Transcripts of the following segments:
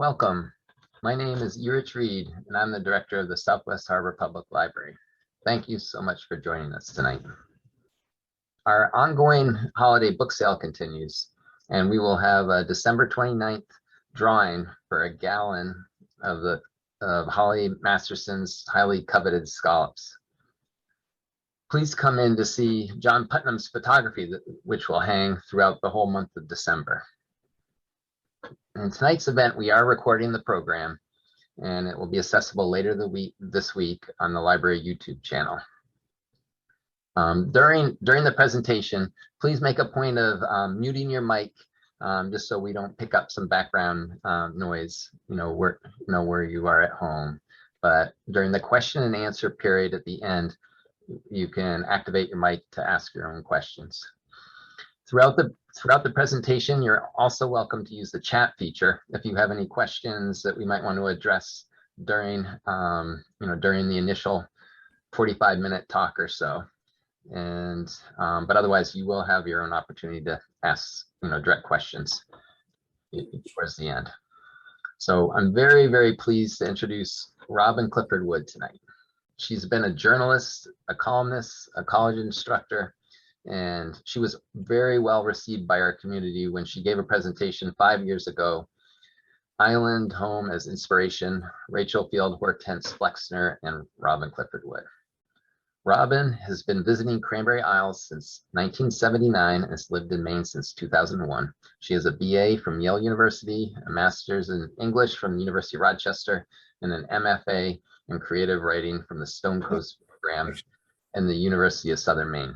Welcome. My name is Erich Reed, and I'm the director of the Southwest Harbor Public Library. Thank you so much for joining us tonight. Our ongoing holiday book sale continues, and we will have a December 29th drawing for a gallon of Holly Masterson's highly coveted scallops. Please come in to see John Putnam's photography, which will hang throughout the whole month of December. In tonight's event, we are recording the program, and it will be accessible later this week on the library YouTube channel. During the presentation, please make a point of muting your mic, just so we don't pick up some background noise, where you are at home. But during the question and answer period at the end, you can activate your mic to ask your own questions. Throughout the presentation, you're also welcome to use the chat feature if you have any questions that we might want to address during the initial 45-minute talk or so. And but otherwise, you will have your own opportunity to ask direct questions towards the end. So I'm very, very pleased to introduce Robin Clifford Wood tonight. She's been a journalist, a columnist, a college instructor, and she was very well received by our community when she gave a presentation 5 years ago, Island Home as Inspiration, Rachel Field, Hortense Flexner, and Robin Clifford Wood. Robin has been visiting Cranberry Isles since 1979 and has lived in Maine since 2001. She has a BA from Yale University, a master's in English from the University of Rochester, and an MFA in creative writing from the Stone Coast program and the University of Southern Maine.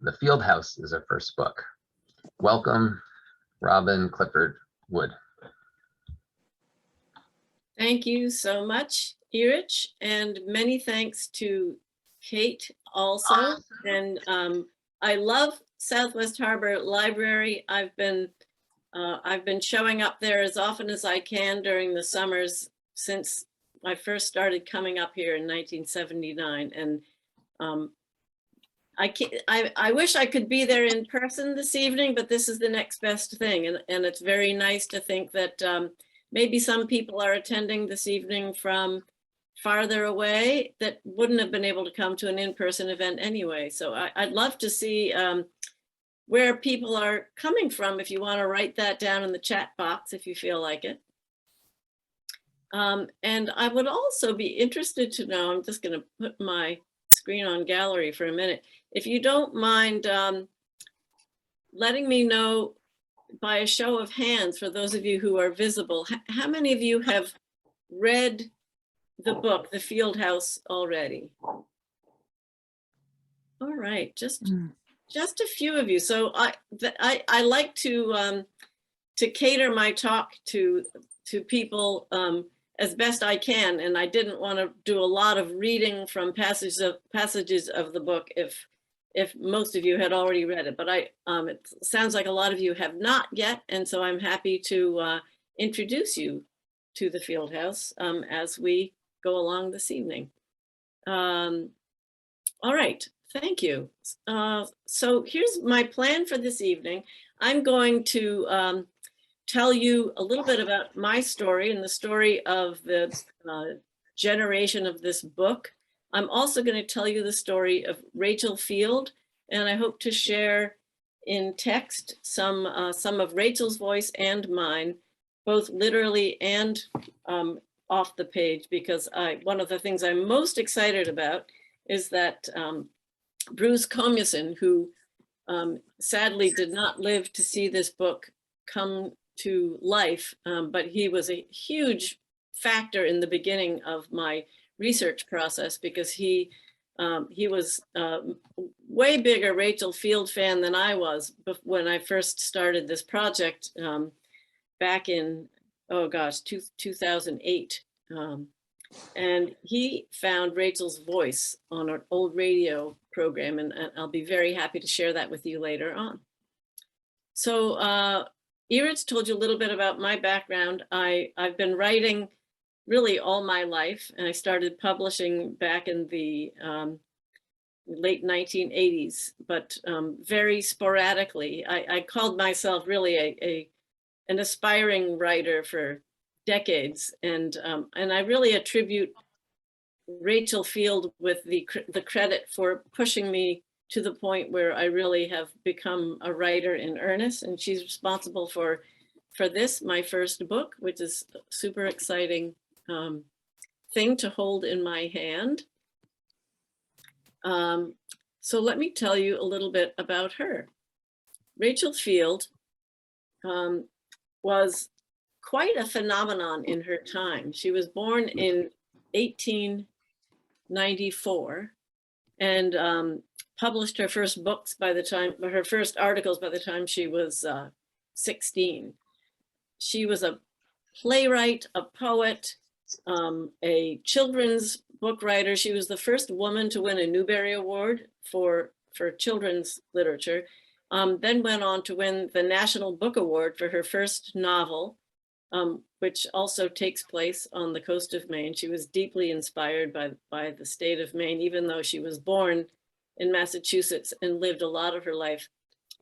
The Field House is her first book. Welcome, Robin Clifford Wood. Thank you so much, Erich, and many thanks to Kate also. And I love Southwest Harbor Library. I've been showing up there as often as I can during the summers since I first started coming up here in 1979. And I wish I could be there in person this evening, but this is the next best thing. And it's very nice to think that maybe some people are attending this evening from farther away that wouldn't have been able to come to an in-person event anyway. So I'd love to see where people are coming from, if you want to write that down in the chat box, if you feel like it. And I would also be interested to know, I'm just going to put my screen on gallery for a minute. If you don't mind letting me know by a show of hands, for those of you who are visible, how many of you have read the book, The Field House, already? All right, just a few of you. So I like to cater my talk to people as best I can, and I didn't want to do a lot of reading from passages of the book if most of you had already read it. But it sounds like a lot of you have not yet, and so I'm happy to introduce you to The Field House as we go along this evening. All right, thank you. So here's my plan for this evening. I'm going to tell you a little bit about my story and the story of the generation of this book. I'm also going to tell you the story of Rachel Field, and I hope to share in text some of Rachel's voice and mine, both literally and off the page, because one of the things I'm most excited about is that Bruce Comyson, who sadly did not live to see this book come to life, but he was a huge factor in the beginning of my research process, because he was way bigger Rachel Field fan than I was when I first started this project back in, oh gosh, 2008. And he found Rachel's voice on an old radio program, and I'll be very happy to share that with you later on. So Erich told you a little bit about my background. I've been writing really all my life, and I started publishing back in the late 1980s, but very sporadically. I called myself really an aspiring writer for decades. And I really attribute Rachel Field with the credit for pushing me to the point where I really have become a writer in earnest. And she's responsible for this, my first book, which is a super exciting thing to hold in my hand. So let me tell you a little bit about her. Rachel Field was quite a phenomenon in her time. She was born in 1894 and published her first books her first articles by the time she was 16. She was a playwright, a poet, a children's book writer. She was the first woman to win a Newbery Award for children's literature. Then went on to win the National Book Award for her first novel, which also takes place on the coast of Maine. She was deeply inspired by the state of Maine, even though she was born in Massachusetts and lived a lot of her life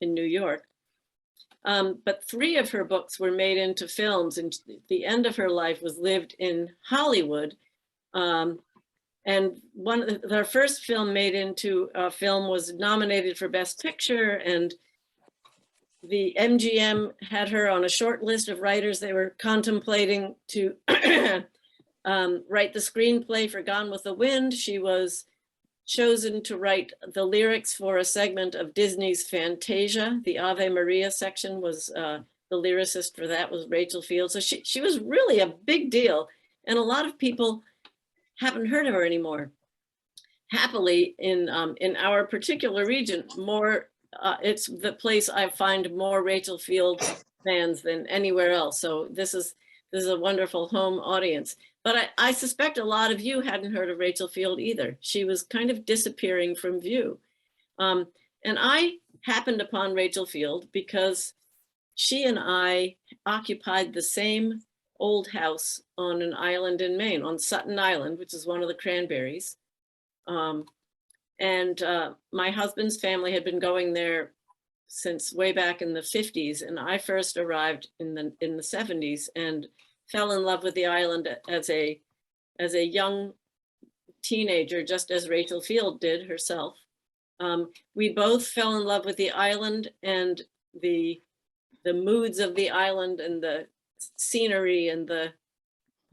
in New York. But 3 of her books were made into films, and the end of her life was lived in Hollywood. And their first film made into a film was nominated for Best Picture, and the MGM had her on a short list of writers they were contemplating to write the screenplay for Gone with the Wind. She was chosen to write the lyrics for a segment of Disney's Fantasia. The Ave Maria section was, the lyricist for that was Rachel Field. So she was really a big deal. And a lot of people haven't heard of her anymore. Happily, in our particular region, it's the place I find more Rachel Field fans than anywhere else. So this is a wonderful home audience. But I suspect a lot of you hadn't heard of Rachel Field either. She was kind of disappearing from view. And I happened upon Rachel Field because she and I occupied the same old house on an island in Maine, on Sutton Island, which is one of the Cranberries. And my husband's family had been going there since way back in the 50s. And I first arrived in the 70s and fell in love with the island as a young teenager, just as Rachel Field did herself. We both fell in love with the island and the moods of the island and the scenery and the,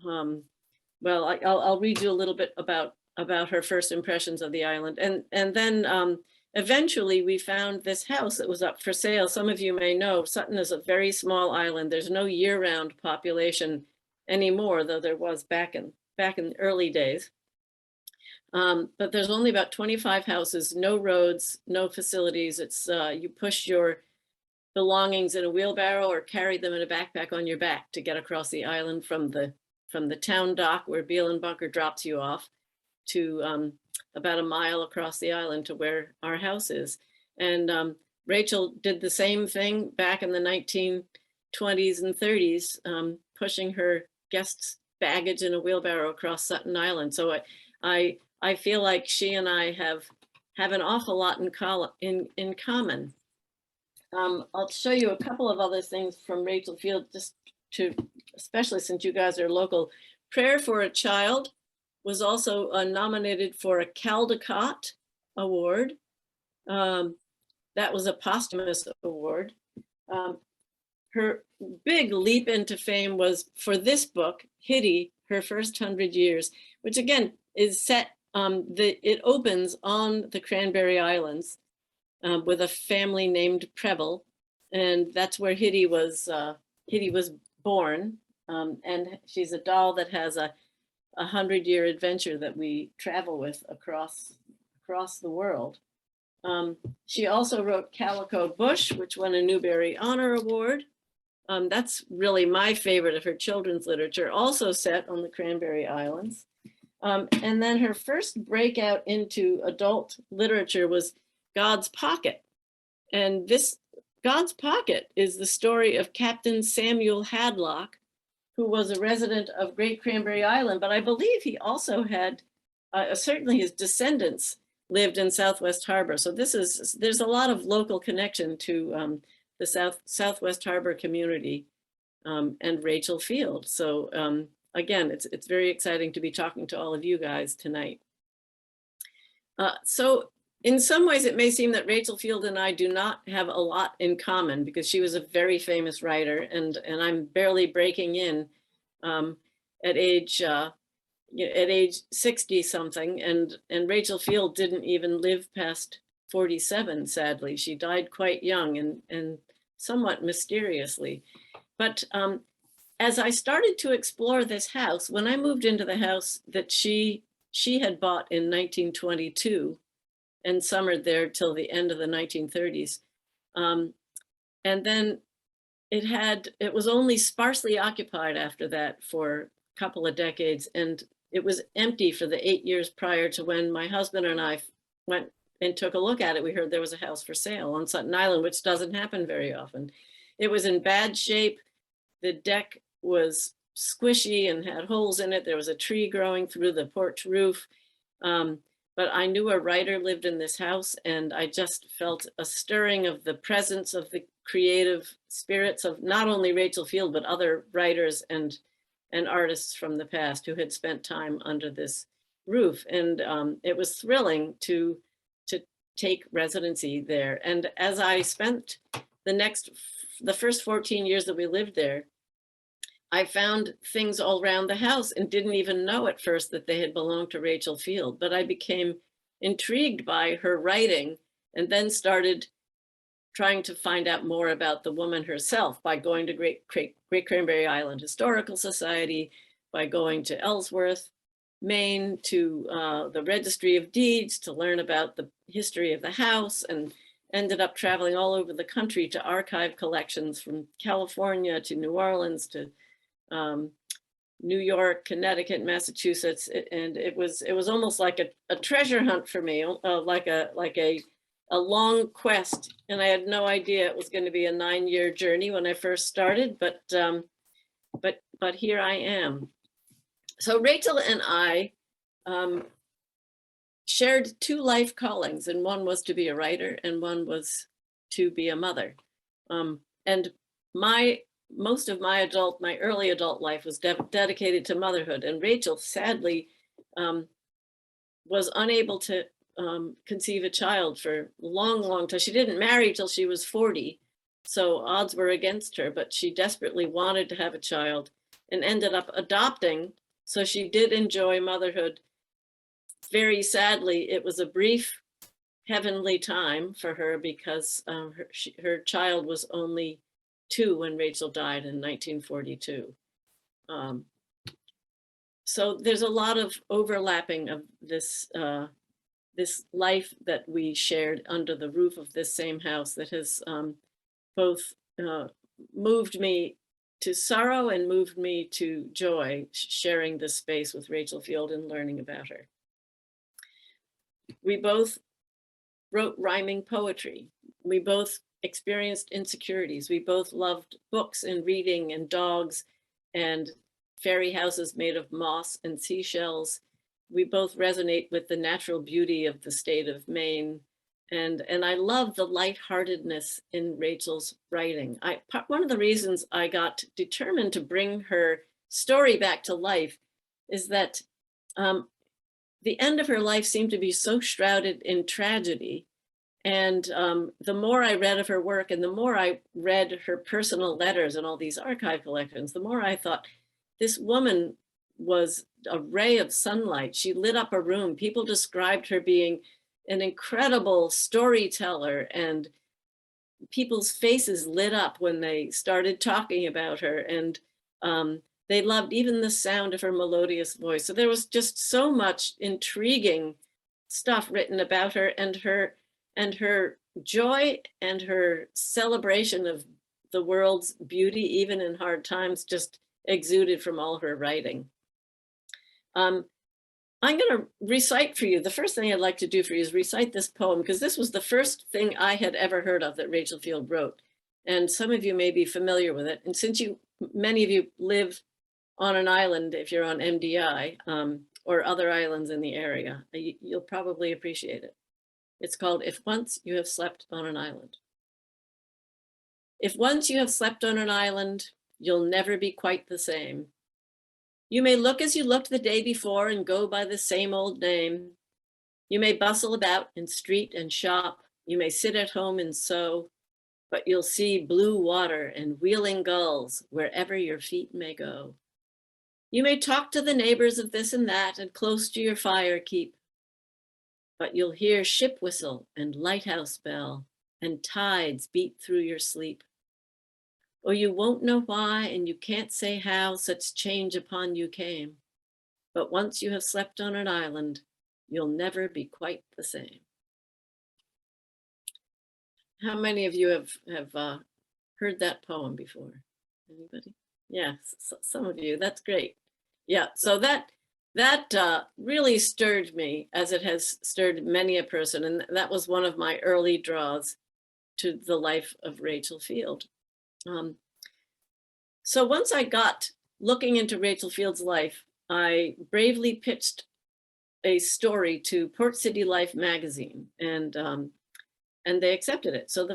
well, I'll read you a little bit about her first impressions of the island. And then eventually we found this house that was up for sale. Some of you may know Sutton is a very small island. There's no year-round population anymore, though there was back in the early days. But there's only about 25 houses, no roads, no facilities. It's you push your belongings in a wheelbarrow or carry them in a backpack on your back to get across the island from the town dock where Beal and Bunker drops you off to about a mile across the island to where our house is. And Rachel did the same thing back in the 1920s and 30s, pushing her guests' baggage in a wheelbarrow across Sutton Island. So I feel like she and I have an awful lot in common. I'll show you a couple of other things from Rachel Field, especially since you guys are local. Prayer for a Child was also nominated for a Caldecott Award. That was a posthumous award. Her big leap into fame was for this book, Hitty, Her First 100 Years, which again is set, it opens on the Cranberry Islands with a family named Preble, and that's where Hitty was born. And she's a doll that has a 100-year adventure that we travel with across the world. She also wrote Calico Bush, which won a Newbery Honor Award. That's really my favorite of her children's literature, also set on the Cranberry Islands. And then her first breakout into adult literature was God's Pocket. And this God's Pocket is the story of Captain Samuel Hadlock, who was a resident of Great Cranberry Island, but I believe he also had, certainly his descendants lived in Southwest Harbor. So there's a lot of local connection to the Southwest Harbor community and Rachel Field. So again, it's very exciting to be talking to all of you guys tonight. So in some ways, it may seem that Rachel Field and I do not have a lot in common, because she was a very famous writer, and I'm barely breaking in at age 60 something, and Rachel Field didn't even live past 47, sadly. She died quite young and somewhat mysteriously. But as I started to explore this house, when I moved into the house that she had bought in 1922 and summered there till the end of the 1930s, and then it was only sparsely occupied after that for a couple of decades, and it was empty for the 8 years prior to when my husband and I went and took a look at it. We heard there was a house for sale on Sutton Island, which doesn't happen very often. It was in bad shape. The deck was squishy and had holes in it. There was a tree growing through the porch roof. But I knew a writer lived in this house, and I just felt a stirring of the presence of the creative spirits of not only Rachel Field, but other writers and artists from the past who had spent time under this roof. And it was thrilling to take residency there. And as I spent the first 14 years that we lived there, I found things all around the house and didn't even know at first that they had belonged to Rachel Field. But I became intrigued by her writing, and then started trying to find out more about the woman herself by going to Great Cranberry Island Historical Society, by going to Ellsworth, Maine, to the Registry of Deeds to learn about the history of the house, and ended up traveling all over the country to archive collections from California to New Orleans to New York, Connecticut, Massachusetts, and it was almost like a treasure hunt for me, like a long quest. And I had no idea it was going to be a 9-year journey when I first started, but here I am. So Rachel and I shared 2 life callings, and one was to be a writer and one was to be a mother. And most of my early adult life was dedicated to motherhood. And Rachel sadly was unable to conceive a child for a long time. She didn't marry till she was 40. So odds were against her, but she desperately wanted to have a child and ended up adopting. So she did enjoy motherhood. Very sadly, it was a brief heavenly time for her, because her child was only 2 when Rachel died in 1942. So there's a lot of overlapping of this life that we shared under the roof of this same house that has both moved me to sorrow and moved me to joy, sharing this space with Rachel Field and learning about her. We both wrote rhyming poetry. We both experienced insecurities. We both loved books and reading and dogs and fairy houses made of moss and seashells. We both resonate with the natural beauty of the state of Maine. And I love the lightheartedness in Rachel's writing. One of the reasons I got determined to bring her story back to life is that the end of her life seemed to be so shrouded in tragedy. And the more I read of her work and the more I read her personal letters and all these archive collections, the more I thought, this woman was a ray of sunlight. She lit up a room. People described her being an incredible storyteller, and people's faces lit up when they started talking about her. And they loved even the sound of her melodious voice. So there was just so much intriguing stuff written about her, and her joy and her celebration of the world's beauty, even in hard times, just exuded from all her writing. I'm going to recite for you. The first thing I'd like to do for you is recite this poem, because this was the first thing I had ever heard of that Rachel Field wrote. And some of you may be familiar with it. And since many of you live on an island, if you're on MDI or other islands in the area, you'll probably appreciate it. It's called If Once You Have Slept on an Island. If once you have slept on an island, you'll never be quite the same. You may look as you looked the day before and go by the same old name. You may bustle about in street and shop. You may sit at home and sew, but you'll see blue water and wheeling gulls wherever your feet may go. You may talk to the neighbors of this and that and close to your fire keep, but you'll hear ship whistle and lighthouse bell and tides beat through your sleep. Or you won't know why and you can't say how such change upon you came. But once you have slept on an island, you'll never be quite the same. How many of you have heard that poem before? Anybody? Yeah, some of you, that's great. Yeah, so that really stirred me, as it has stirred many a person. And that was one of my early draws to the life of Rachel Field. So once I got looking into Rachel Field's life, I bravely pitched a story to Port City Life magazine, and they accepted it. So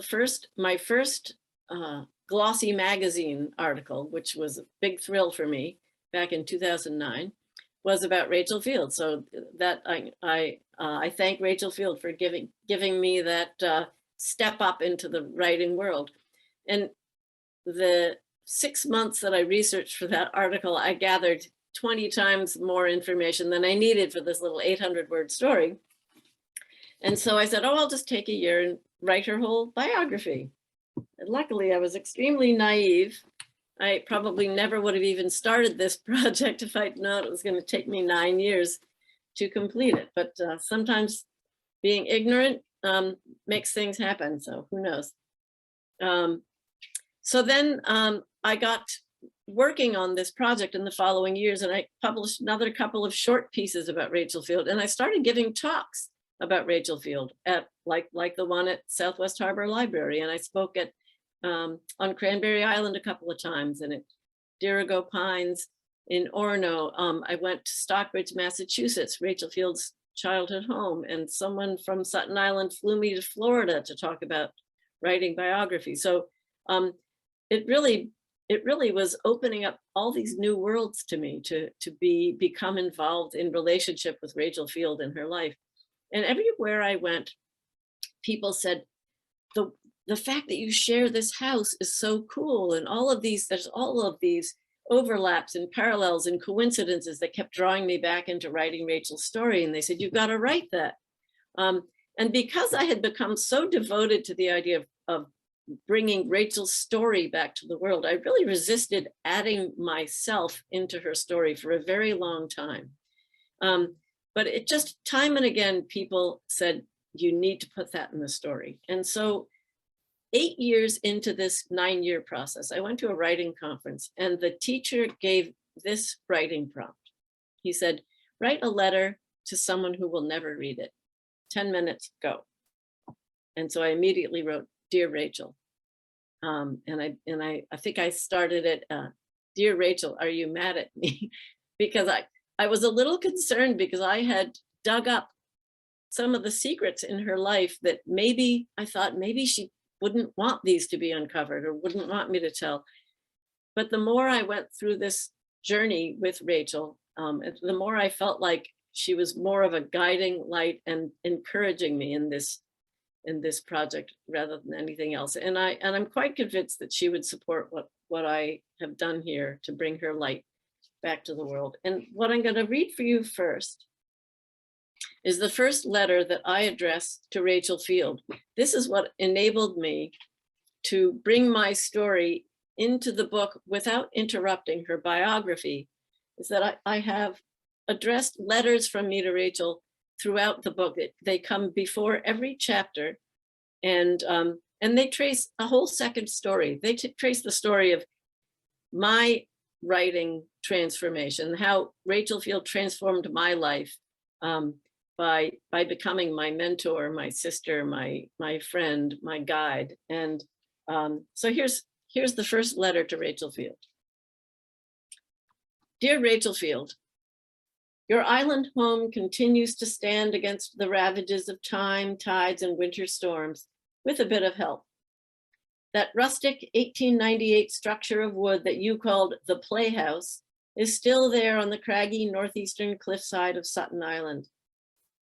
my first glossy magazine article, which was a big thrill for me back in 2009, was about Rachel Field. So that I thank Rachel Field for giving me that step up into the writing world. And the 6 months that I researched for that article, I gathered 20 times more information than I needed for this little 800-word story. And so I said, oh, I'll just take a year and write her whole biography. And luckily, I was extremely naive. I probably never would have even started this project if I'd known it was going to take me 9 years to complete it. But sometimes being ignorant makes things happen. So who knows? So then I got working on this project in the following years, and I published another couple of short pieces about Rachel Field, and I started giving talks about Rachel Field at like the one at Southwest Harbor Library, and I spoke at on Cranberry Island a couple of times, and at Dirigo Pines in Orono. I went to Stockbridge, Massachusetts, Rachel Field's childhood home, and someone from Sutton Island flew me to Florida to talk about writing biography. So it really was opening up all these new worlds to me to become involved in relationship with Rachel Field and her life. And everywhere I went, people said, the fact that you share this house is so cool. And there's all of these overlaps and parallels and coincidences that kept drawing me back into writing Rachel's story. And they said, you've got to write that. And because I had become so devoted to the idea of bringing Rachel's story back to the world, I really resisted adding myself into her story for a very long time. But it just, time and again, people said, you need to put that in the story. And so 8 years into this 9-year process, I went to a writing conference, and the teacher gave this writing prompt. He said, write a letter to someone who will never read it. 10 minutes, go. And so I immediately wrote, Dear Rachel. And I think I started it, Dear Rachel, are you mad at me? Because I was a little concerned, because I had dug up some of the secrets in her life that I thought maybe she wouldn't want these to be uncovered or wouldn't want me to tell. But the more I went through this journey with Rachel, the more I felt like she was more of a guiding light and encouraging me in this project rather than anything else. And I'm quite convinced that she would support what I have done here to bring her light back to the world. And what I'm going to read for you first is the first letter that I addressed to Rachel Field. This is what enabled me to bring my story into the book without interrupting her biography, is that I have addressed letters from me to Rachel throughout the book. They come before every chapter, and they trace a whole second story. They trace the story of my writing transformation, how Rachel Field transformed my life by becoming my mentor, my sister, my friend, my guide. And so here's the first letter to Rachel Field. Dear Rachel Field, your island home continues to stand against the ravages of time, tides, and winter storms with a bit of help. That rustic 1898 structure of wood that you called the Playhouse is still there on the craggy northeastern cliffside of Sutton Island.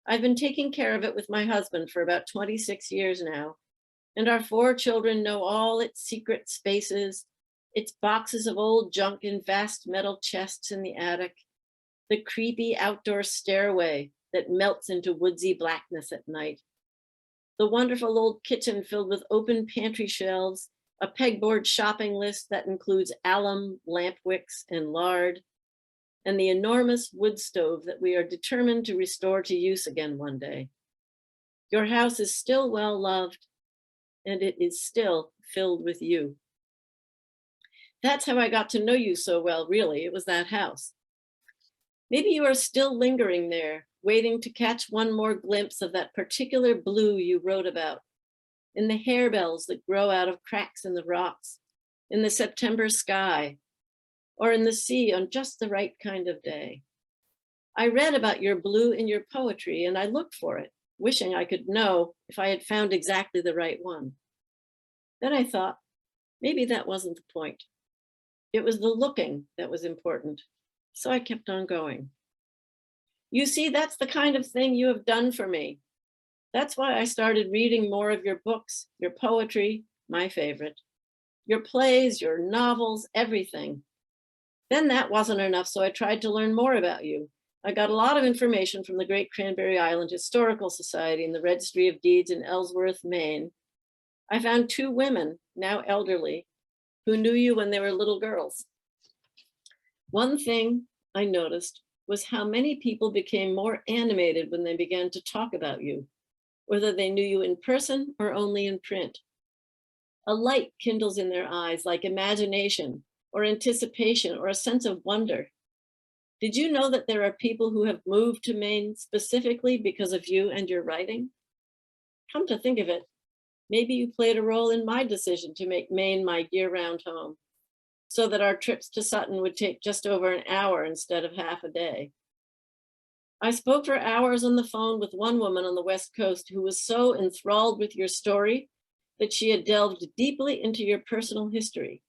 I've been taking care of it with my husband for about 26 years now, and our 4 children know all its secret spaces, its boxes of old junk in vast metal chests in the attic, the creepy outdoor stairway that melts into woodsy blackness at night, the wonderful old kitchen filled with open pantry shelves, a pegboard shopping list that includes alum, lamp wicks, and lard, and the enormous wood stove that we are determined to restore to use again one day. Your house is still well loved, and it is still filled with you. That's how I got to know you so well, really. It was that house. Maybe you are still lingering there, waiting to catch one more glimpse of that particular blue you wrote about, in the harebells that grow out of cracks in the rocks, in the September sky, or in the sea on just the right kind of day. I read about your blue in your poetry, and I looked for it, wishing I could know if I had found exactly the right one. Then I thought, maybe that wasn't the point. It was the looking that was important. So I kept on going. You see, that's the kind of thing you have done for me. That's why I started reading more of your books, your poetry, my favorite, your plays, your novels, everything. Then that wasn't enough, so I tried to learn more about you. I got a lot of information from the Great Cranberry Island Historical Society and the Registry of Deeds in Ellsworth, Maine. I found 2 women, now elderly, who knew you when they were little girls. One thing I noticed was how many people became more animated when they began to talk about you, whether they knew you in person or only in print. A light kindles in their eyes, like imagination or anticipation or a sense of wonder. Did you know that there are people who have moved to Maine specifically because of you and your writing? Come to think of it, maybe you played a role in my decision to make Maine my year-round home, so that our trips to Sutton would take just over an hour instead of half a day. I spoke for hours on the phone with one woman on the West Coast who was so enthralled with your story that she had delved deeply into your personal history,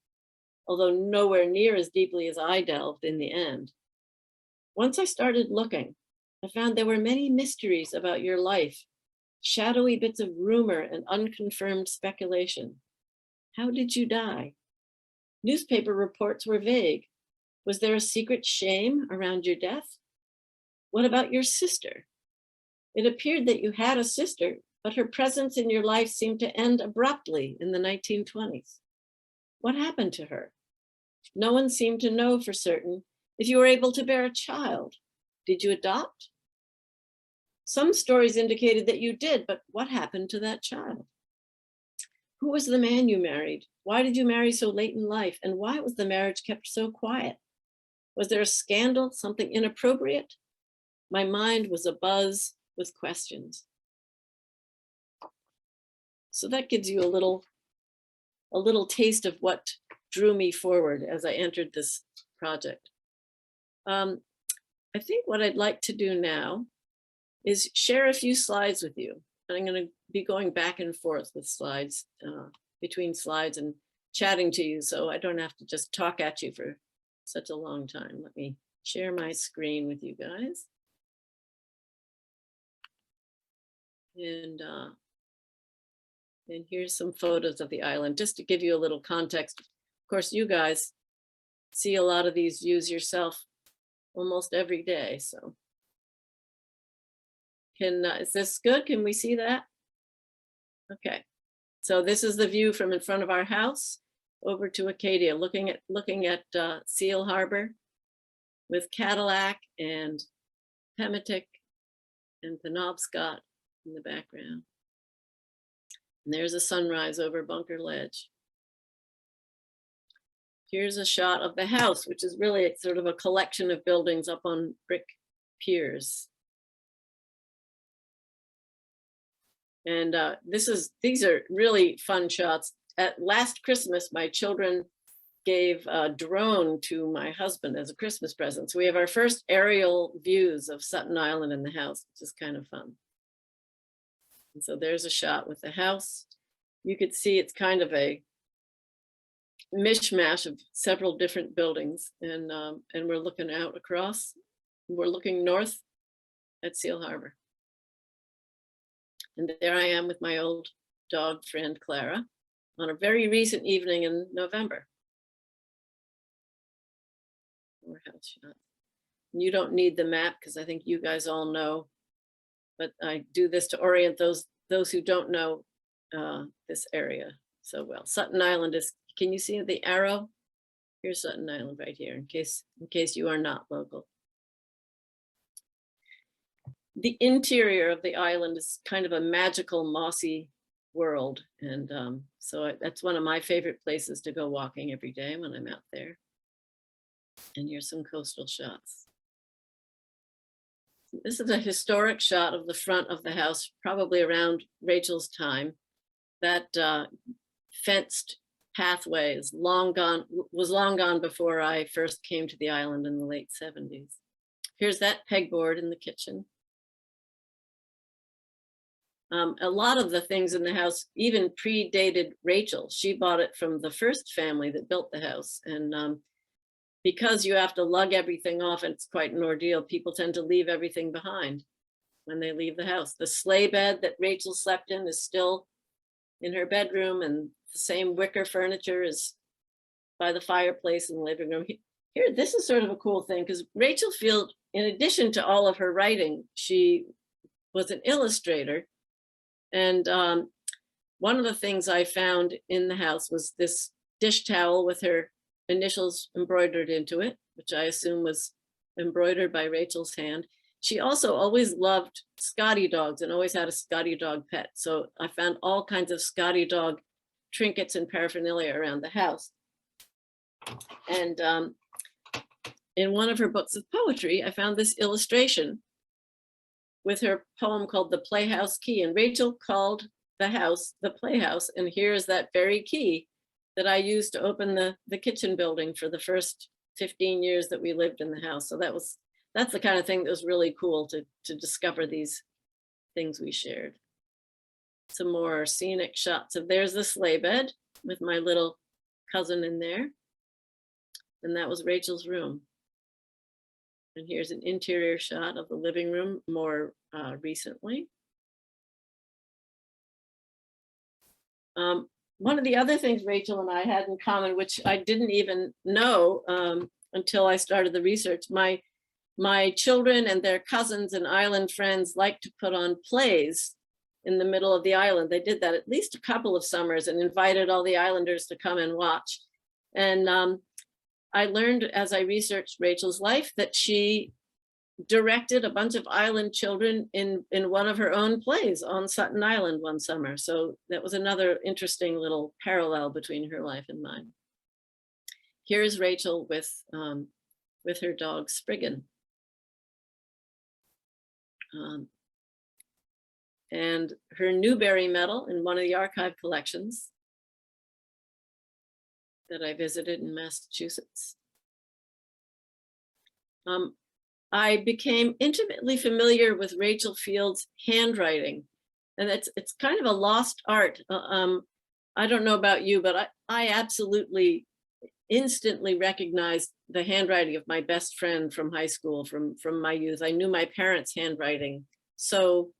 although nowhere near as deeply as I delved in the end. Once I started looking, I found there were many mysteries about your life, shadowy bits of rumor and unconfirmed speculation. How did you die? Newspaper reports were vague. Was there a secret shame around your death? What about your sister? It appeared that you had a sister, but her presence in your life seemed to end abruptly in the 1920s. What happened to her? No one seemed to know for certain if you were able to bear a child. Did you adopt? Some stories indicated that you did, but what happened to that child? Who was the man you married? Why did you marry so late in life? And why was the marriage kept so quiet? Was there a scandal, something inappropriate? My mind was abuzz with questions. So that gives you a little taste of what drew me forward as I entered this project. I think what I'd like to do now is share a few slides with you. And I'm going to be going back and forth with slides, between slides and chatting to you, so I don't have to just talk at you for such a long time. Let me share my screen with you guys. And here's some photos of the island, just to give you a little context. Of course, you guys see a lot of these views yourself almost every day, so. Is this good? Can we see that? Okay, so this is the view from in front of our house over to Acadia, looking at Seal Harbor with Cadillac and Hepatica and Penobscot in the background. And there's a sunrise over Bunker Ledge. Here's a shot of the house, which is really sort of a collection of buildings up on brick piers. And these are really fun shots. At last Christmas, my children gave a drone to my husband as a Christmas present. So we have our first aerial views of Sutton Island in the house, which is kind of fun. And so there's a shot with the house. You could see it's kind of a mishmash of several different buildings, and we're looking out across. We're looking north at Seal Harbor. And there I am with my old dog friend Clara on a very recent evening in November. More house shots. You don't need the map because I think you guys all know, but I do this to orient those who don't know this area so well. Sutton Island is, can you see the arrow? Here's Sutton Island right here, in case you are not local. The interior of the island is kind of a magical, mossy world. And so that's one of my favorite places to go walking every day when I'm out there. And here's some coastal shots. This is a historic shot of the front of the house, probably around Rachel's time. That fenced pathway is was long gone before I first came to the island in the late 70s. Here's that pegboard in the kitchen. A lot of the things in the house even predated Rachel. She bought it from the first family that built the house. And because you have to lug everything off, and it's quite an ordeal, people tend to leave everything behind when they leave the house. The sleigh bed that Rachel slept in is still in her bedroom, and the same wicker furniture is by the fireplace in the living room. Here, this is sort of a cool thing, because Rachel Field, in addition to all of her writing, she was an illustrator. And one of the things I found in the house was this dish towel with her initials embroidered into it, which I assume was embroidered by Rachel's hand. She also always loved Scotty dogs and always had a Scotty dog pet. So I found all kinds of Scotty dog trinkets and paraphernalia around the house. And in one of her books of poetry, I found this illustration with her poem called The Playhouse Key. And Rachel called the house the Playhouse. And here's that very key that I used to open the kitchen building for the first 15 years that we lived in the house. So that's the kind of thing that was really cool to discover these things we shared. Some more scenic shots of, there's the sleigh bed with my little cousin in there. And that was Rachel's room. And here's an interior shot of the living room more recently. One of the other things Rachel and I had in common, which I didn't even know until I started the research, my children and their cousins and island friends like to put on plays in the middle of the island. They did that at least a couple of summers and invited all the islanders to come and watch. And I learned as I researched Rachel's life that she directed a bunch of island children in one of her own plays on Sutton Island one summer. So that was another interesting little parallel between her life and mine. Here's Rachel with her dog Spriggan. And her Newbery medal in one of the archive collections that I visited in Massachusetts. I became intimately familiar with Rachel Field's handwriting, and it's kind of a lost art. I don't know about you, but I absolutely instantly recognized the handwriting of my best friend from high school, from my youth. I knew my parents' handwriting so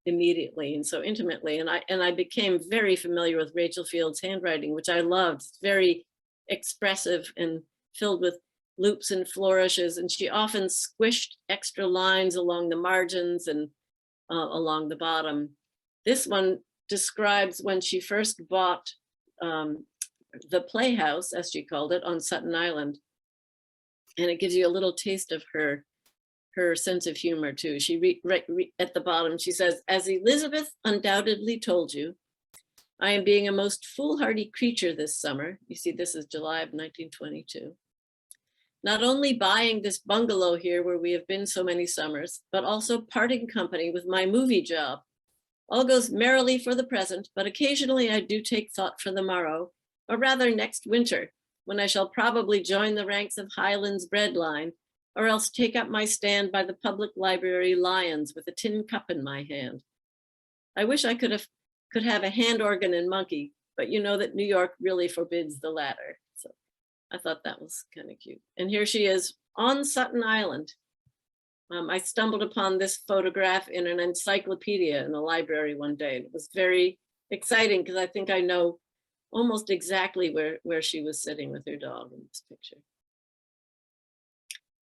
immediately and so intimately, and I became very familiar with Rachel Field's handwriting, which I loved. It's very expressive and filled with loops and flourishes, and she often squished extra lines along the margins and along the bottom. This one describes when she first bought the Playhouse, as she called it, on Sutton Island, and it gives you a little taste of her sense of humor too. She at the bottom, she says, "As Elizabeth undoubtedly told you, I am being a most foolhardy creature this summer." You see, this is July of 1922. "Not only buying this bungalow here where we have been so many summers, but also parting company with my movie job. All goes merrily for the present, but occasionally I do take thought for the morrow, or rather next winter, when I shall probably join the ranks of Highland's bread line, or else take up my stand by the public library lions with a tin cup in my hand. I wish I could have a hand organ and monkey, but you know that New York really forbids the latter. So I thought that was kind of cute. And here she is on Sutton Island. I stumbled upon this photograph in an encyclopedia in the library one day. It was very exciting because I think I know almost exactly where she was sitting with her dog in this picture.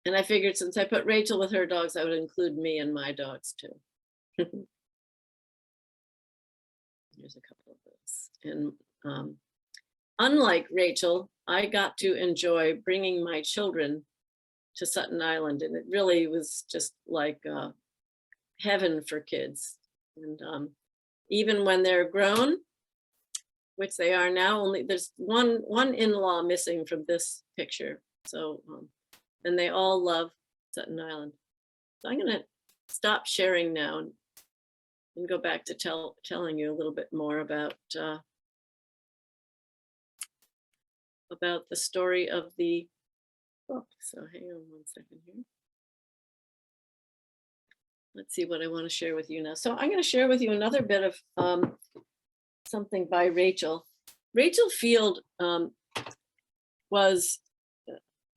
And I figured since I put Rachel with her dogs, I would include me and my dogs too. Here's a couple of those. And unlike Rachel, I got to enjoy bringing my children to Sutton Island, and it really was just like heaven for kids. And even when they're grown, which they are now, only there's one in-law missing from this picture. So, and they all love Sutton Island. So I'm gonna stop sharing now and go back to telling you a little bit more about the story of the book. So hang on one second here. Let's see what I want to share with you now. So I'm going to share with you another bit of something by Rachel. Rachel Field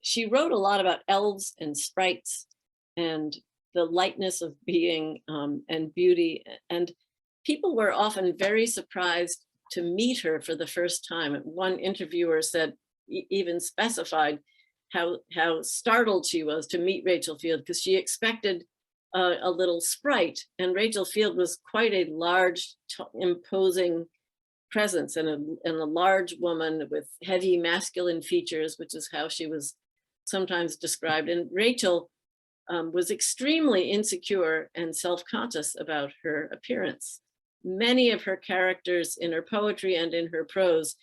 she wrote a lot about elves and sprites and the lightness of being and beauty. And people were often very surprised to meet her for the first time. One interviewer said, even specified how startled she was to meet Rachel Field because she expected a little sprite, and Rachel Field was quite a large, imposing presence and a large woman with heavy masculine features, which is how she was sometimes described. And Rachel was extremely insecure and self-conscious about her appearance. Many of her characters in her poetry and in her prose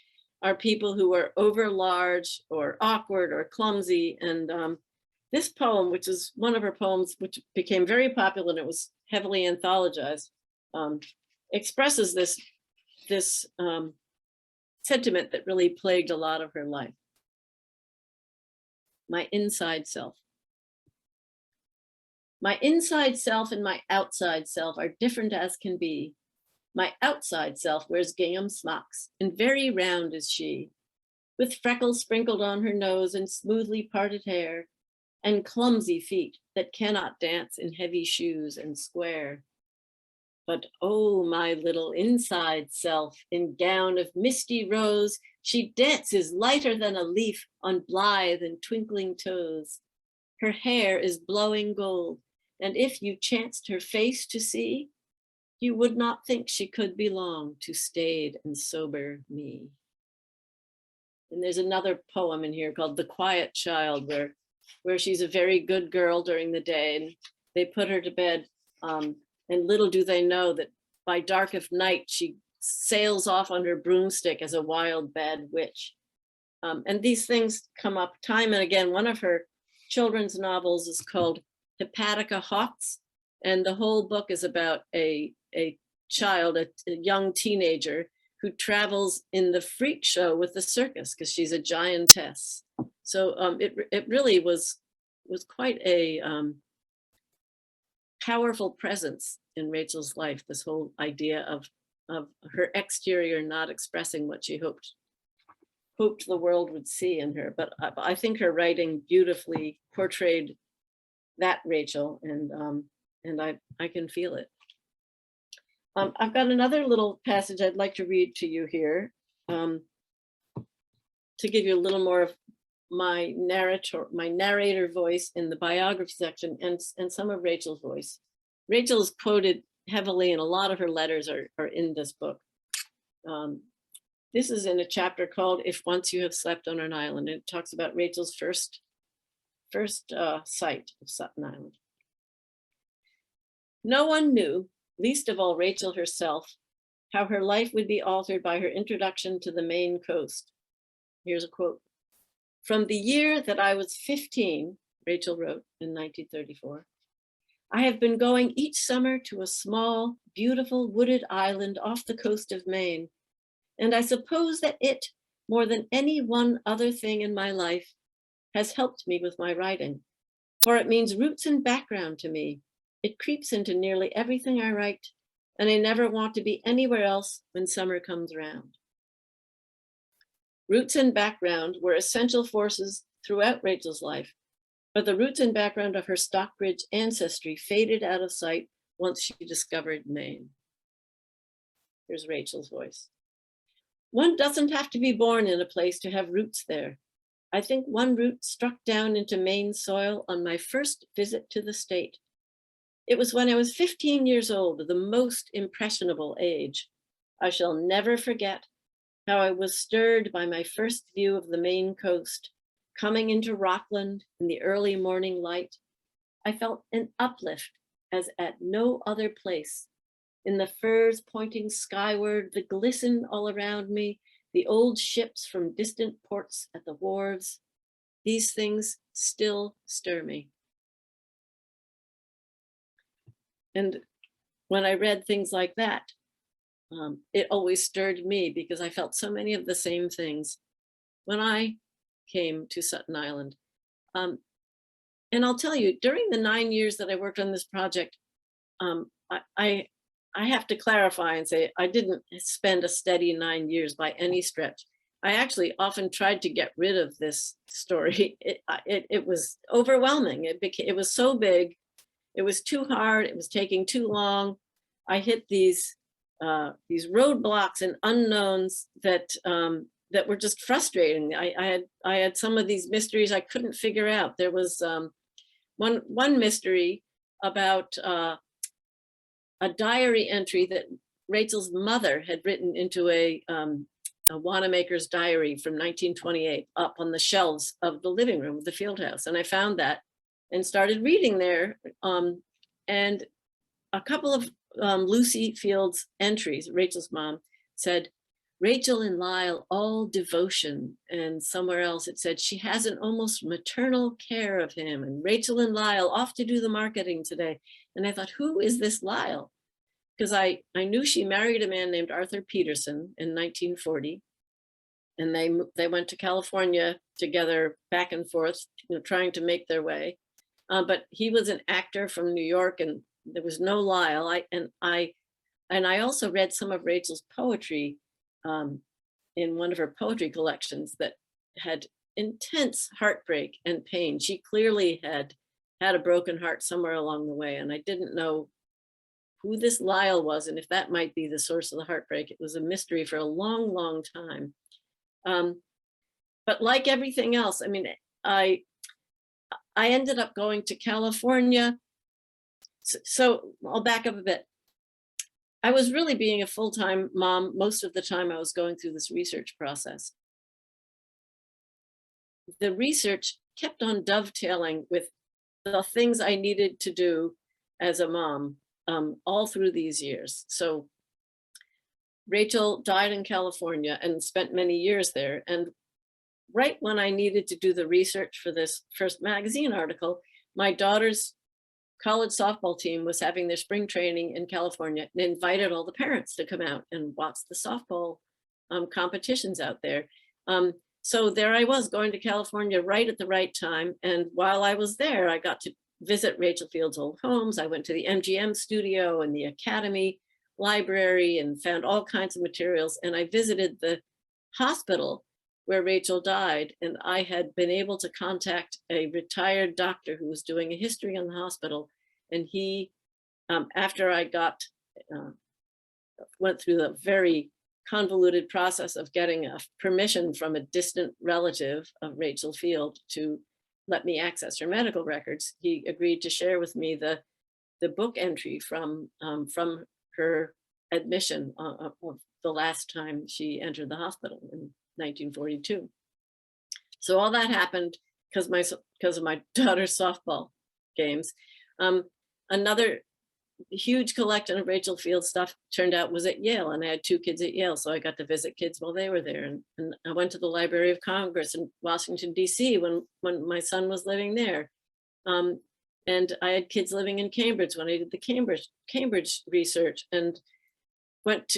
are people who are over large or awkward or clumsy. And this poem, which is one of her poems, which became very popular and it was heavily anthologized, expresses this sentiment that really plagued a lot of her life. My inside self. My inside self and my outside self are different as can be. My outside self wears gingham smocks, and very round is she, with freckles sprinkled on her nose and smoothly parted hair, and clumsy feet that cannot dance in heavy shoes and square. But oh, my little inside self, in gown of misty rose, she dances lighter than a leaf on blithe and twinkling toes. Her hair is blowing gold, and if you chanced her face to see, you would not think she could belong to staid and sober me. And there's another poem in here called The Quiet Child, where she's a very good girl during the day, and they put her to bed, and little do they know that by dark of night, she sails off on her broomstick as a wild, bad witch. And these things come up time and again. One of her children's novels is called Hepatica Hawks, and the whole book is about a child, a young teenager who travels in the freak show with the circus because she's a giantess. So it really was quite a powerful presence in Rachel's life, this whole idea of her exterior not expressing what she hoped the world would see in her. But I think her writing beautifully portrayed that Rachel, and I can feel it. I've got another little passage I'd like to read to you here to give you a little more of my narrator voice in the biography section and some of Rachel's voice. Rachel is quoted heavily, and a lot of her letters are in this book. This is in a chapter called If Once You Have Slept on an Island, and it talks about Rachel's first sight of Sutton Island. No one knew, least of all Rachel herself, how her life would be altered by her introduction to the Maine coast. Here's a quote. From the year that I was 15, Rachel wrote in 1934, I have been going each summer to a small, beautiful wooded island off the coast of Maine, and I suppose that it, more than any one other thing in my life, has helped me with my writing, for it means roots and background to me. It creeps into nearly everything I write, and I never want to be anywhere else when summer comes around. Roots and background were essential forces throughout Rachel's life, but the roots and background of her Stockbridge ancestry faded out of sight once she discovered Maine. Here's Rachel's voice. One doesn't have to be born in a place to have roots there. I think one root struck down into Maine soil on my first visit to the state. It was when I was 15 years old, the most impressionable age. I shall never forget how I was stirred by my first view of the Maine coast, coming into Rockland in the early morning light. I felt an uplift as at no other place. In the firs pointing skyward, the glisten all around me, the old ships from distant ports at the wharves, these things still stir me. And when I read things like that, it always stirred me because I felt so many of the same things when I came to Sutton Island. And I'll tell you, during the 9 years that I worked on this project, I have to clarify and say I didn't spend a steady 9 years by any stretch. I actually often tried to get rid of this story. It was overwhelming. It was so big. It was too hard. It was taking too long. I hit these roadblocks and unknowns that were just frustrating. I had some of these mysteries I couldn't figure out. There was one mystery about a diary entry that Rachel's mother had written into a Wanamaker's diary from 1928 up on the shelves of the living room of the field house. And I found that and started reading there. And a couple of Lucy Field's entries, Rachel's mom, said, Rachel and Lyle, all devotion. And somewhere else it said, she has an almost maternal care of him. And Rachel and Lyle off to do the marketing today. And I thought, who is this Lyle? Because I knew she married a man named Arthur Peterson in 1940. And they went to California together, back and forth, trying to make their way. But he was an actor from New York, and there was no Lyle. I also read some of Rachel's poetry in one of her poetry collections that had intense heartbreak and pain. She clearly had a broken heart somewhere along the way, and I didn't know who this Lyle was and if that might be the source of the heartbreak. It was a mystery for a long, long time. But like everything else, I mean, I ended up going to California. So I'll back up a bit. I was really being a full-time mom most of the time I was going through this research process. The research kept on dovetailing with the things I needed to do as a mom all through these years. So Rachel died in California and spent many years there. And right when I needed to do the research for this first magazine article, my daughter's college softball team was having their spring training in California and invited all the parents to come out and watch the softball competitions out there. So there I was going to California right at the right time. And while I was there, I got to visit Rachel Field's old homes. I went to the MGM studio and the Academy library and found all kinds of materials. And I visited the hospital where Rachel died. And I had been able to contact a retired doctor who was doing a history on the hospital. And he, after I went through the very convoluted process of getting a permission from a distant relative of Rachel Field to let me access her medical records, he agreed to share with me the book entry from her admission of the last time she entered the hospital in 1942. So all that happened because of my daughter's softball games. Another huge collection of Rachel Field stuff turned out was at Yale, and I had 2 kids at Yale, so I got to visit kids while they were there. And I went to the Library of Congress in Washington, D.C. when my son was living there. And I had kids living in Cambridge when I did the Cambridge research, and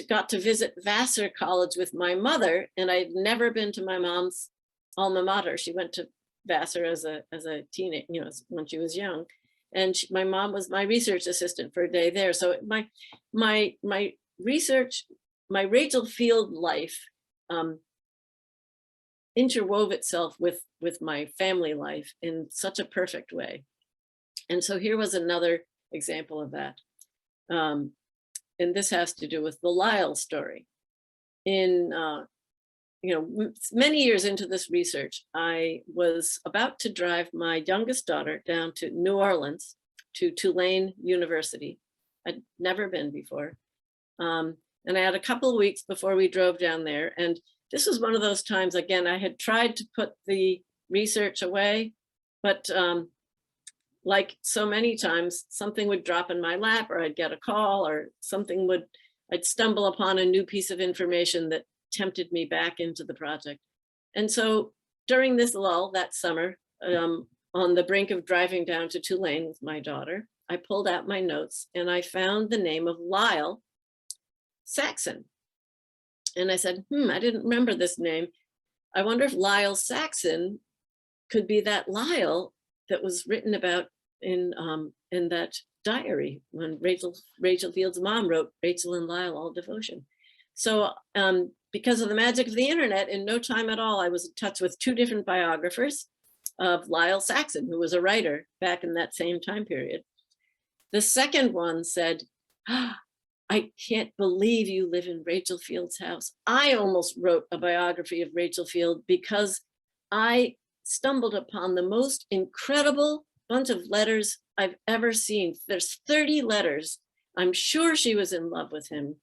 got to visit Vassar College with my mother, and I'd never been to my mom's alma mater. She went to Vassar as a teenager, when she was young. And my mom was my research assistant for a day there. So my research, my Rachel Field life interwove itself with my family life in such a perfect way. And so here was another example of that. And this has to do with the Lyle story. In, many years into this research, I was about to drive my youngest daughter down to New Orleans to Tulane University. I'd never been before. And I had a couple of weeks before we drove down there. And this was one of those times, again, I had tried to put the research away, but like so many times, something would drop in my lap, or I'd get a call, or I'd stumble upon a new piece of information that tempted me back into the project. And so during this lull that summer, on the brink of driving down to Tulane with my daughter, I pulled out my notes and I found the name of Lyle Saxon. And I said, I didn't remember this name. I wonder if Lyle Saxon could be that Lyle that was written about in that diary when Rachel Field's mom wrote Rachel and Lyle All Devotion. So because of the magic of the internet, in no time at all, I was in touch with two different biographers of Lyle Saxon, who was a writer back in that same time period. The second one said, I can't believe you live in Rachel Field's house. I almost wrote a biography of Rachel Field because I stumbled upon the most incredible bunch of letters I've ever seen. There's 30 letters. I'm sure she was in love with him.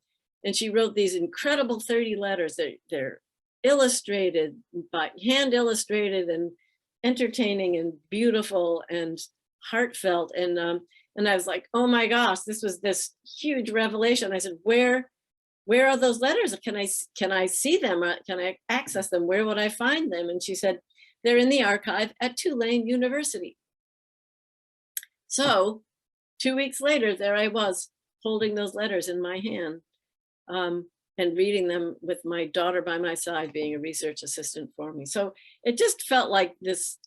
And she wrote these incredible 30 letters. They're illustrated, by hand illustrated, and entertaining and beautiful and heartfelt. And I was like, oh my gosh, this was this huge revelation. I said, where are those letters? Can I see them? Can I access them? Where would I find them? And she said, they're in the archive at Tulane University. So 2 weeks later, there I was holding those letters in my hand and reading them with my daughter by my side, being a research assistant for me. So it just felt like this,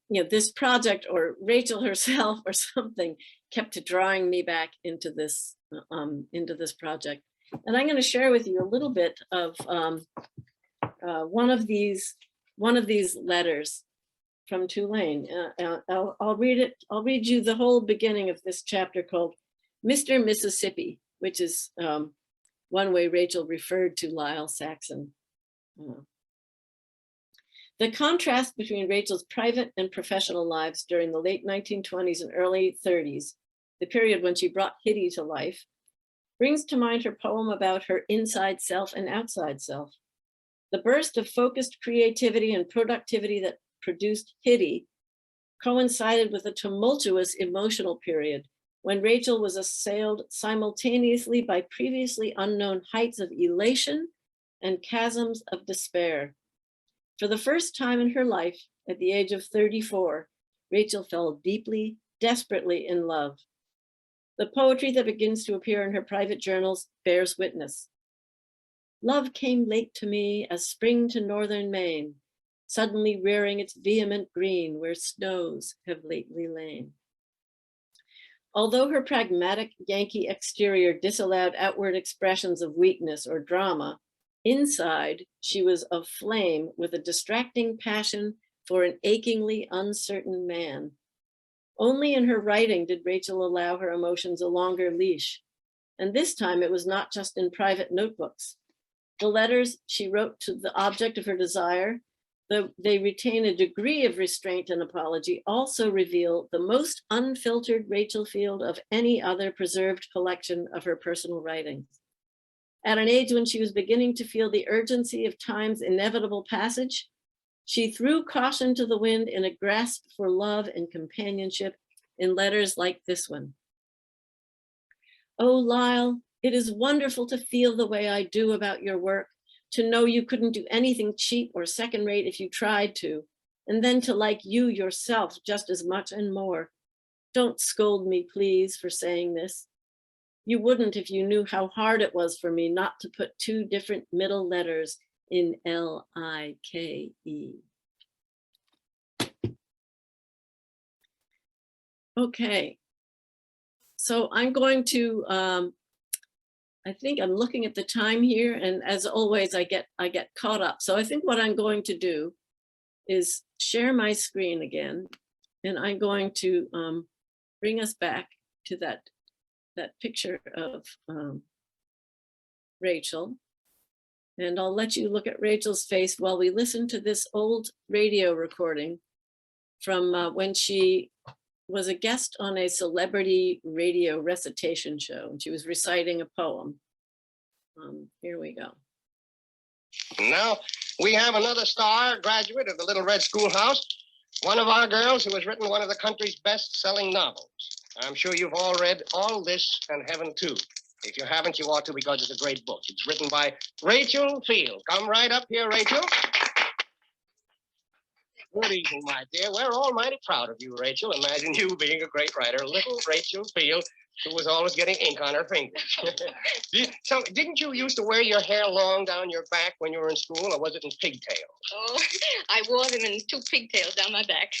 this project, or Rachel herself or something, kept drawing me back into this project. And I'm going to share with you a little bit of one of these letters from Tulane. I'll read it. I'll read you the whole beginning of this chapter called Mr. Mississippi, which is one way Rachel referred to Lyle Saxon. The contrast between Rachel's private and professional lives during the late 1920s and early 30s, the period when she brought Hitty to life, brings to mind her poem about her inside self and outside self. The burst of focused creativity and productivity that produced Hitty coincided with a tumultuous emotional period when Rachel was assailed simultaneously by previously unknown heights of elation and chasms of despair. For the first time in her life, at the age of 34, Rachel fell deeply, desperately in love. The poetry that begins to appear in her private journals bears witness. Love came late to me as spring to northern Maine, suddenly rearing its vehement green where snows have lately lain. Although her pragmatic Yankee exterior disallowed outward expressions of weakness or drama, inside she was aflame with a distracting passion for an achingly uncertain man. Only in her writing did Rachel allow her emotions a longer leash. And this time it was not just in private notebooks. The letters she wrote to the object of her desire, though they retain a degree of restraint and apology, also reveal the most unfiltered Rachel Field of any other preserved collection of her personal writings. At an age when she was beginning to feel the urgency of time's inevitable passage, she threw caution to the wind in a grasp for love and companionship in letters like this one. Oh, Lyle, it is wonderful to feel the way I do about your work, to know you couldn't do anything cheap or second-rate if you tried to, and then to like you yourself just as much and more. Don't scold me, please, for saying this. You wouldn't if you knew how hard it was for me not to put two different middle letters in L-I-K-E. Okay, so I'm going to I think I'm looking at the time here, and as always, I get caught up. So I think what I'm going to do is share my screen again, and I'm going to bring us back to that picture of Rachel. And I'll let you look at Rachel's face while we listen to this old radio recording from when she was a guest on a celebrity radio recitation show, and she was reciting a poem. Here we go. Now we have another star graduate of the Little Red Schoolhouse, one of our girls who has written one of the country's best-selling novels. I'm sure you've all read All This and Heaven Too. If you haven't, you ought to, because it's a great book. It's written by Rachel Field. Come right up here, Rachel. Good evening, my dear. We're all mighty proud of you, Rachel. Imagine you being a great writer. Little Rachel Field, who was always getting ink on her fingers. So, didn't you used to wear your hair long down your back when you were in school, or was it in pigtails? Oh, I wore them in 2 pigtails down my back.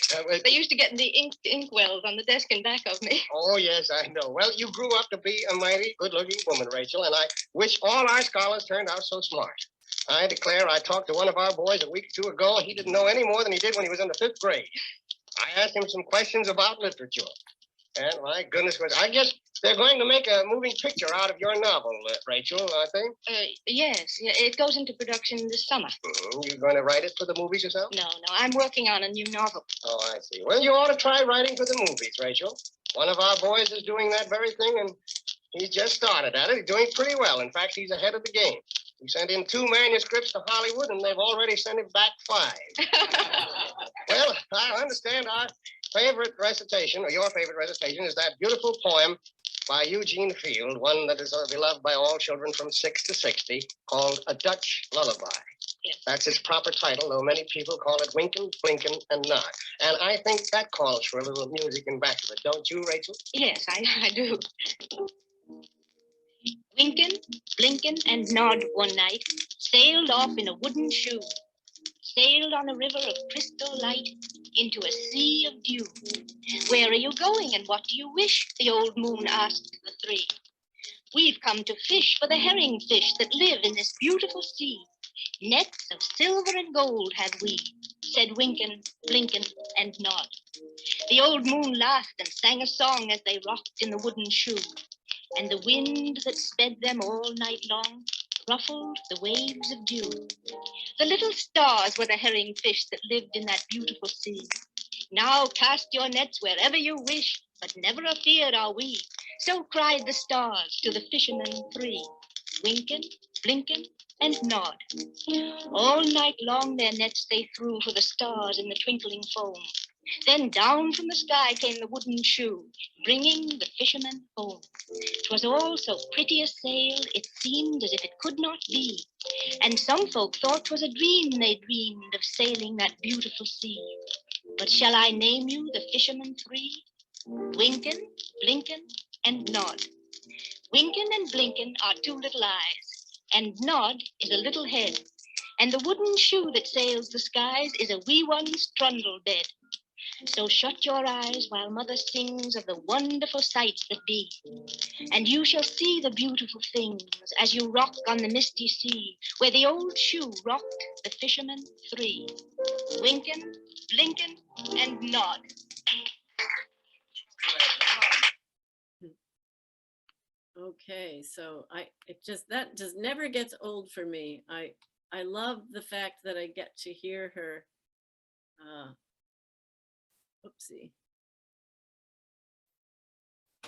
They used to get in the ink wells on the desk in back of me. Oh, yes, I know. Well, you grew up to be a mighty good-looking woman, Rachel, and I wish all our scholars turned out so smart. I declare I talked to one of our boys a week or 2 ago, and he didn't know any more than he did when he was in the 5th grade. I asked him some questions about literature. And my goodness, I guess they're going to make a moving picture out of your novel, Rachel, I think. Yes, it goes into production this summer. You're going to write it for the movies yourself? No, I'm working on a new novel. Oh, I see. Well, you ought to try writing for the movies, Rachel. One of our boys is doing that very thing, and he's just started at it. He's doing pretty well. In fact, he's ahead of the game. He sent in 2 manuscripts to Hollywood, and they've already sent him back 5. Well, I understand our favorite recitation, or your favorite recitation, is that beautiful poem by Eugene Field, one that is beloved by all children from 6 to 60, called A Dutch Lullaby. Yes. That's its proper title, though many people call it Winkin', Blinkin', and Nod. And I think that calls for a little music in back of it, don't you, Rachel? Yes, I do. Winkin', Blinkin', and Nod one night sailed off in a wooden shoe, sailed on a river of crystal light into a sea of dew. Where are you going and what do you wish? The old moon asked the 3. We've come to fish for the herring fish that live in this beautiful sea. Nets of silver and gold have we, said Winkin', Blinkin', and Nod. The old moon laughed and sang a song as they rocked in the wooden shoe. And the wind that sped them all night long ruffled the waves of dew. The little stars were the herring fish that lived in that beautiful sea. Now cast your nets wherever you wish, but never afeard are we. So cried the stars to the fishermen 3, Winkin', Blinkin', and Nod. All night long their nets they threw for the stars in the twinkling foam. Then down from the sky came the wooden shoe, bringing the fishermen home. 'Twas all so pretty a sail, it seemed as if it could not be. And some folk thought 'twas a dream they dreamed of sailing that beautiful sea. But shall I name you the fishermen 3? Winkin', Blinkin', and Nod. Winkin' and Blinkin' are 2 little eyes, and Nod is a little head. And the wooden shoe that sails the skies is a wee one's trundle bed. So shut your eyes while mother sings of the wonderful sights that be. And you shall see the beautiful things as you rock on the misty sea, where the old shoe rocked the fishermen 3, Winkin', Blinkin', and Nod. Okay, so that just never gets old for me. I love the fact that I get to hear her. Oopsie.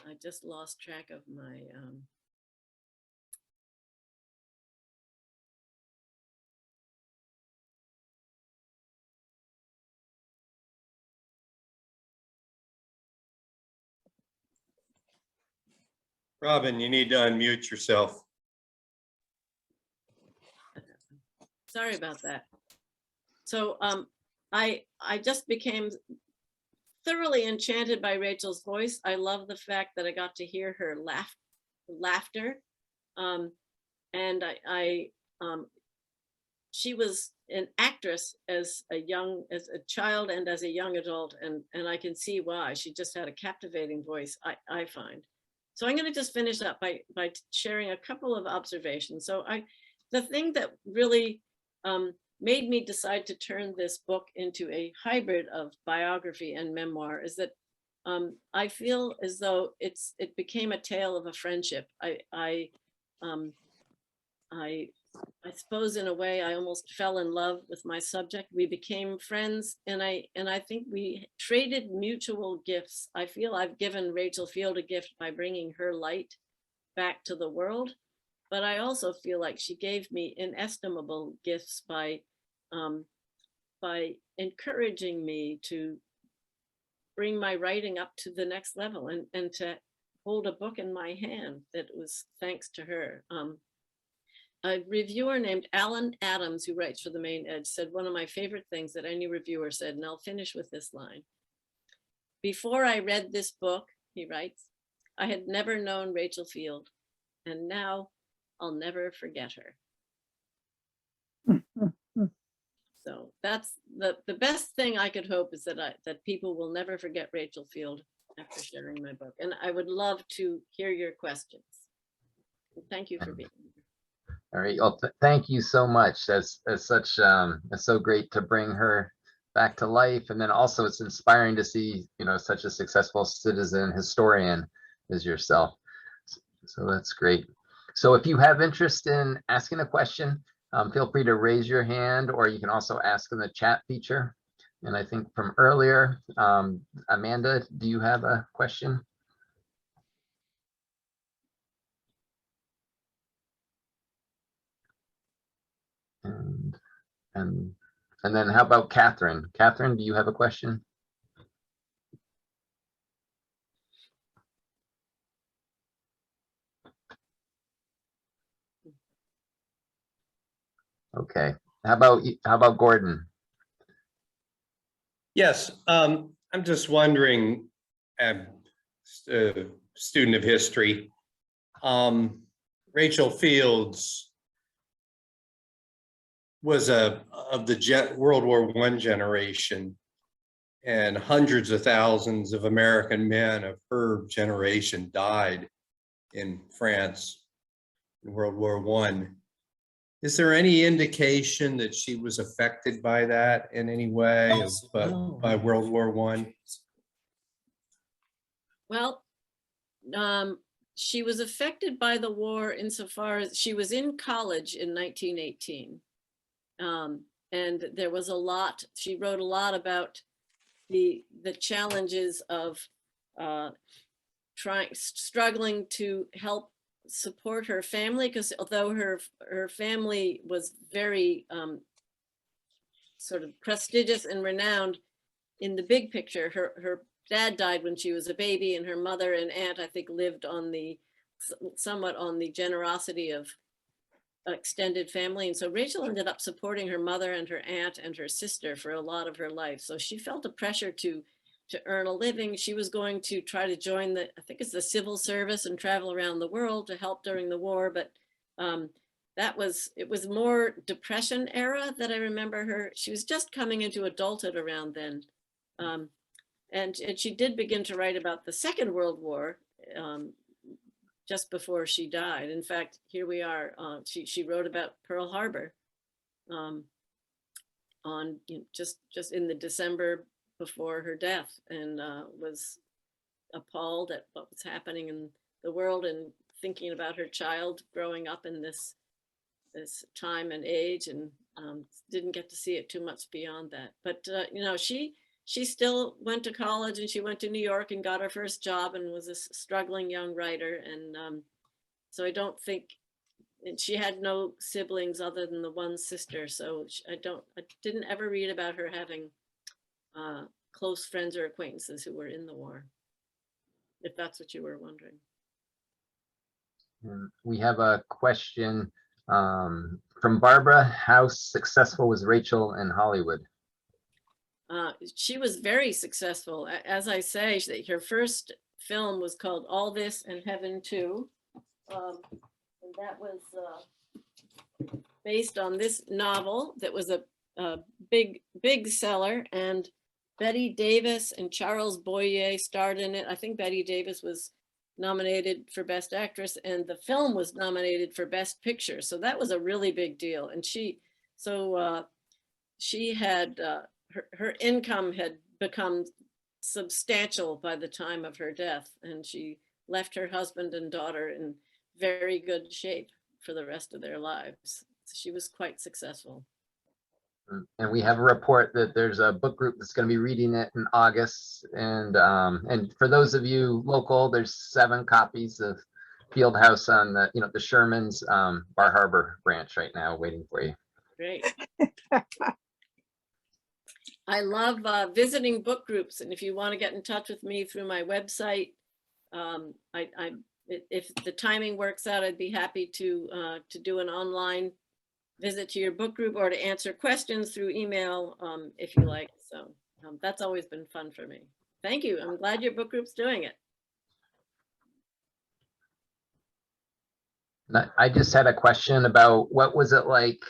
I just lost track of my Robin, you need to unmute yourself. sorry about that. So I just became thoroughly enchanted by Rachel's voice. I love the fact that I got to hear her laughter. And she was an actress as a child and as a young adult, and I can see why. She just had a captivating voice, I find. So I'm going to just finish up by sharing a couple of observations. So the thing that really made me decide to turn this book into a hybrid of biography and memoir is that I feel as though it became a tale of a friendship. I suppose in a way I almost fell in love with my subject. We became friends, and I think we traded mutual gifts. I feel I've given Rachel Field a gift by bringing her light back to the world, but I also feel like she gave me inestimable gifts by encouraging me to bring my writing up to the next level and to hold a book in my hand that was thanks to her. A reviewer named Alan Adams, who writes for the Maine Edge, said one of my favorite things that any reviewer said, and I'll finish with this line. Before I read this book, he writes, I had never known Rachel Field, and now I'll never forget her. So that's the best thing I could hope is that people will never forget Rachel Field after sharing my book. And I would love to hear your questions. And thank you for being here. All right. Well, thank you so much. That's such it's so great to bring her back to life, and then also it's inspiring to see such a successful citizen historian as yourself. So that's great. So if you have interest in asking a question, feel free to raise your hand, or you can also ask in the chat feature. And I think from earlier, Amanda, do you have a question? And then how about Catherine? Catherine, do you have a question? Okay. How about Gordon? Yes, I'm just wondering, a student of history, Rachel Fields was of the World War I generation, and hundreds of thousands of American men of her generation died in France in World War I. Is there any indication that she was affected by that in any way, by World War I? Well, she was affected by the war insofar as she was in college in 1918. And there was a lot, she wrote a lot about the challenges of struggling to help support her family, because although her family was very sort of prestigious and renowned in the big picture, her dad died when she was a baby, and her mother and aunt, I think, lived on somewhat on the generosity of extended family. And so Rachel ended up supporting her mother and her aunt and her sister for a lot of her life. So she felt a pressure to earn a living. She was going to try to join I think it's the civil service, and travel around the world to help during the war. But it was more Depression era that I remember her. She was just coming into adulthood around then. And she did begin to write about the Second World War just before she died. In fact, here we are. She wrote about Pearl Harbor just in the December before her death, and was appalled at what was happening in the world, and thinking about her child growing up in this time and age, and didn't get to see it too much beyond that. But she still went to college, and she went to New York and got her first job, and was a struggling young writer. And so I don't think, and she had no siblings other than the one sister. So I didn't ever read about her having close friends or acquaintances who were in the war, if that's what you were wondering. And we have a question from Barbara. How successful was Rachel in Hollywood? She was very successful. As I say, her first film was called All This and Heaven Too. And that was based on this novel that was a big seller, and Betty Davis and Charles Boyer starred in it. I think Betty Davis was nominated for Best Actress, and the film was nominated for Best Picture. So that was a really big deal. And she had, her income had become substantial by the time of her death, and she left her husband and daughter in very good shape for the rest of their lives. So she was quite successful. And we have a report that there's a book group that's going to be reading it in August. And for those of you local, there's 7 copies of Fieldhouse on the, the Sherman's Bar Harbor branch right now waiting for you. Great. I love visiting book groups. And if you want to get in touch with me through my website, if the timing works out, I'd be happy to do an online visit to your book group or to answer questions through email if you like. So that's always been fun for me. Thank you. I'm glad your book group's doing it. I just had a question about what was it like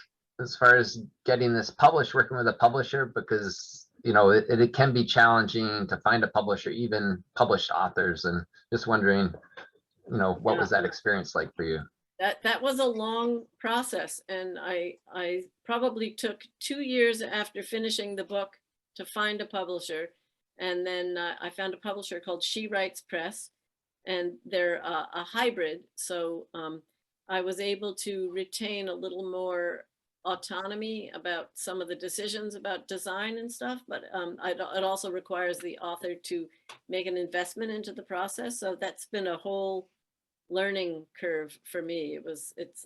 as far as getting this published, working with a publisher, because it can be challenging to find a publisher, even published authors, and just wondering, what was that experience like for you? That was a long process, and I probably took 2 years after finishing the book to find a publisher, and then I found a publisher called She Writes Press, and they're a hybrid, so I was able to retain a little more autonomy about some of the decisions about design and stuff, but it also requires the author to make an investment into the process, so that's been a whole learning curve for me.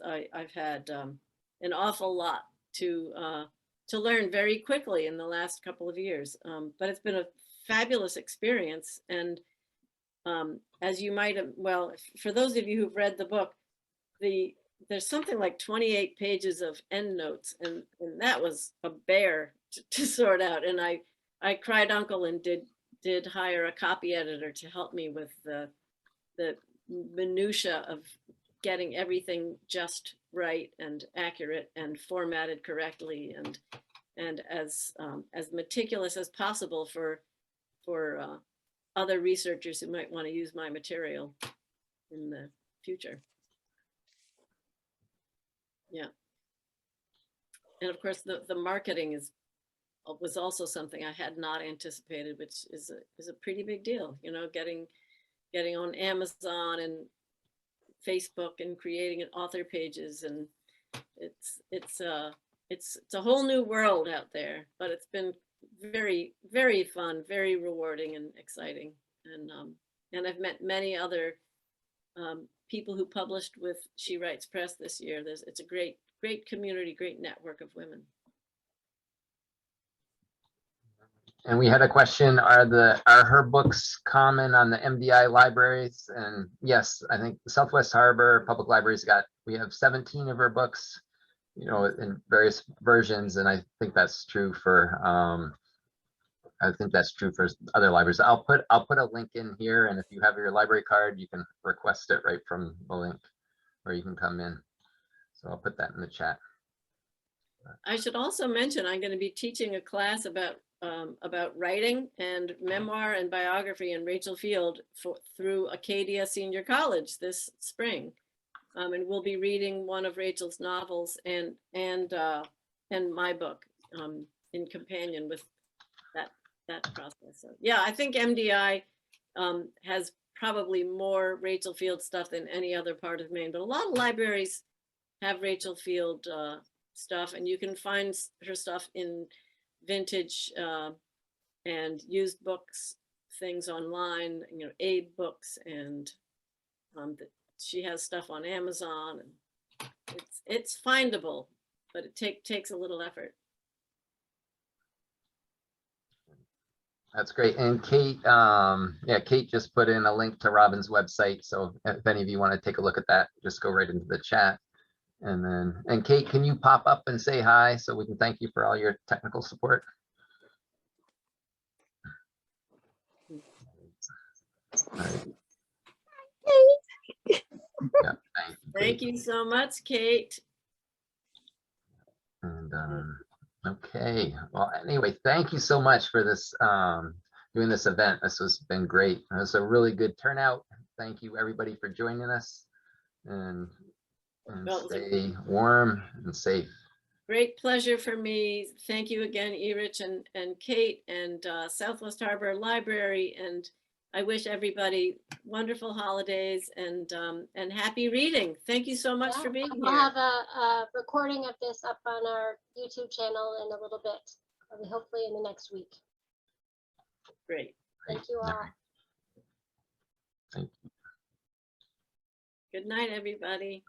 I've had an awful lot to learn very quickly in the last couple of years, but it's been a fabulous experience. And as you might have, well, for those of you who've read the book, there's something like 28 pages of endnotes, and that was a bear to sort out. And I cried uncle and did hire a copy editor to help me with the minutia of getting everything just right and accurate and formatted correctly and as meticulous as possible for other researchers who might want to use my material in the future. Yeah. And of course the marketing was also something I had not anticipated, which is a pretty big deal, getting on Amazon and Facebook and creating author pages, and it's a whole new world out there, but it's been very, very fun, very rewarding and exciting. And I've met many other people who published with She Writes Press this year. It's a great community, great network of women. And we had a question, are her books common on the MDI libraries? And yes, I think the Southwest Harbor Public Library's we have 17 of her books, in various versions. And I think that's true for, other libraries. I'll put a link in here, and if you have your library card, you can request it right from the link, or you can come in. So I'll put that in the chat. I should also mention I'm going to be teaching a class about writing and memoir and biography in Rachel Field through Acadia Senior College this spring, and we'll be reading one of Rachel's novels and my book in companion with that process. So yeah, I think MDI has probably more Rachel Field stuff than any other part of Maine, but a lot of libraries have Rachel Field stuff, and you can find her stuff in vintage and used books things online, Abe Books, and she has stuff on Amazon, and it's findable, but it takes a little effort. That's great. And Kate, Kate just put in a link to Robin's website. So if any of you want to take a look at that, just go right into the chat. And Kate, can you pop up and say hi so we can thank you for all your technical support? All right. Yeah, thank you so much, Kate. And okay, well, anyway, thank you so much for this doing this event. This has been great. It was a really good turnout. thank you everybody for joining us, and Well, stay warm and safe. great pleasure for me. Thank you again, Erich and Kate and Southwest Harbor Library. And I wish everybody wonderful holidays and happy reading. Thank you so much for being We'll here. have a recording of this up on our YouTube channel in a little bit, hopefully in the next week. Great. Thank you all. Thank you. Good night, everybody.